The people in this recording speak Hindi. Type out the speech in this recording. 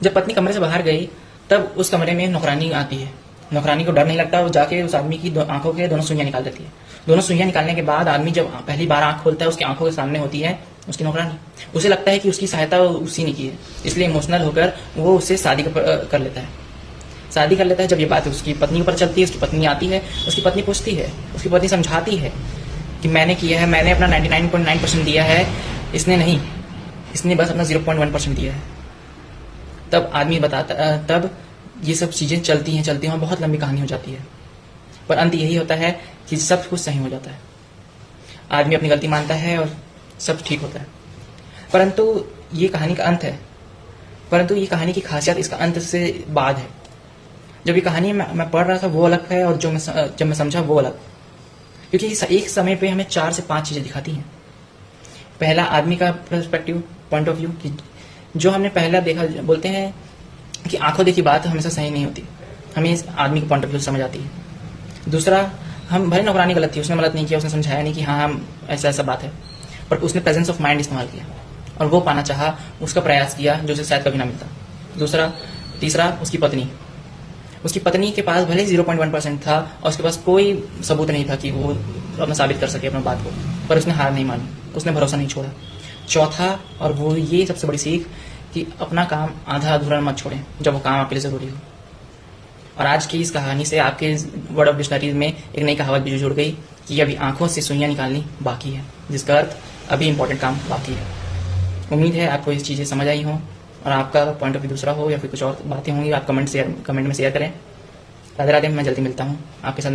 जब पत्नी कमरे से बाहर गई तब उस कमरे में नौकरानी आती है। नौकरानी को डर नहीं लगता, वो जाके उस आदमी की आंखों के दोनों सुइयां निकाल देती है। दोनों सुइयां निकालने के बाद आदमी जब पहली बार आंख खोलता है, उसकी आंखों के सामने होती है उसकी नौकरानी। उसे लगता है कि उसकी सहायता उसी ने की है, इसलिए इमोशनल होकर वो उससे शादी कर लेता है। शादी कर लेता है। जब ये बात उसकी पत्नी पर चलती है, उसकी पत्नी आती है, उसकी पत्नी पूछती है, उसकी पत्नी समझाती है कि मैंने किया है, मैंने अपना 99.9% दिया है, इसने नहीं, इसने बस अपना 0.1% दिया है। तब आदमी बताता, तब ये सब चीजें चलती हैं और बहुत लंबी कहानी हो जाती है, पर अंत यही होता है कि सब कुछ सही हो जाता है। आदमी अपनी गलती मानता है और सब ठीक होता है। परंतु ये कहानी का अंत है, परंतु ये कहानी की खासियत इसका अंत से बाद है। जब ये कहानी मैं पढ़ रहा था वो अलग है, और जब मैं समझा वो अलग, क्योंकि एक समय पे हमें 4 से 5 चीजें दिखाती हैं। पहला, आदमी का पर्सपेक्टिव, पॉइंट ऑफ व्यू, कि जो हमने पहला देखा, बोलते हैं कि आंखों देखी बात हमेशा सही नहीं होती, हमें इस आदमी के पॉइंट ऑफ व्यू समझ आती है। दूसरा, हम भले नौकरानी गलत थी, उसने गलत नहीं किया, उसने समझाया नहीं कि हाँ हम ऐसा ऐसा बात है, पर उसने प्रेजेंस ऑफ माइंड इस्तेमाल किया और वो पाना चाहा, उसका प्रयास किया जो उसे शायद कभी ना मिलता। तीसरा, उसकी पत्नी के पास भले 0.1% था और उसके पास कोई सबूत नहीं था कि वो अपना साबित कर सके अपना बात को, पर उसने हार नहीं मानी, उसने भरोसा नहीं छोड़ा। चौथा, और वो ये सबसे बड़ी सीख, कि अपना काम आधा अधूरा मत छोड़ें जब वो काम आपके लिए जरूरी हो। और आज की इस कहानी से आपके वर्ड ऑफ डिक्शनरी में एक नई कहावत भी जुड़ गई कि अभी आंखों से सुइयां निकालनी बाकी है, जिसका अर्थ अभी इंपॉर्टेंट काम बाकी है। उम्मीद है आपको ये चीज़ें समझ आई हों, और आपका पॉइंट ऑफ व्यू दूसरा हो या फिर कुछ और बातें होंगी, आप कमेंट में शेयर करें। राधे राधे, मैं जल्दी मिलता हूँ आपके साथ।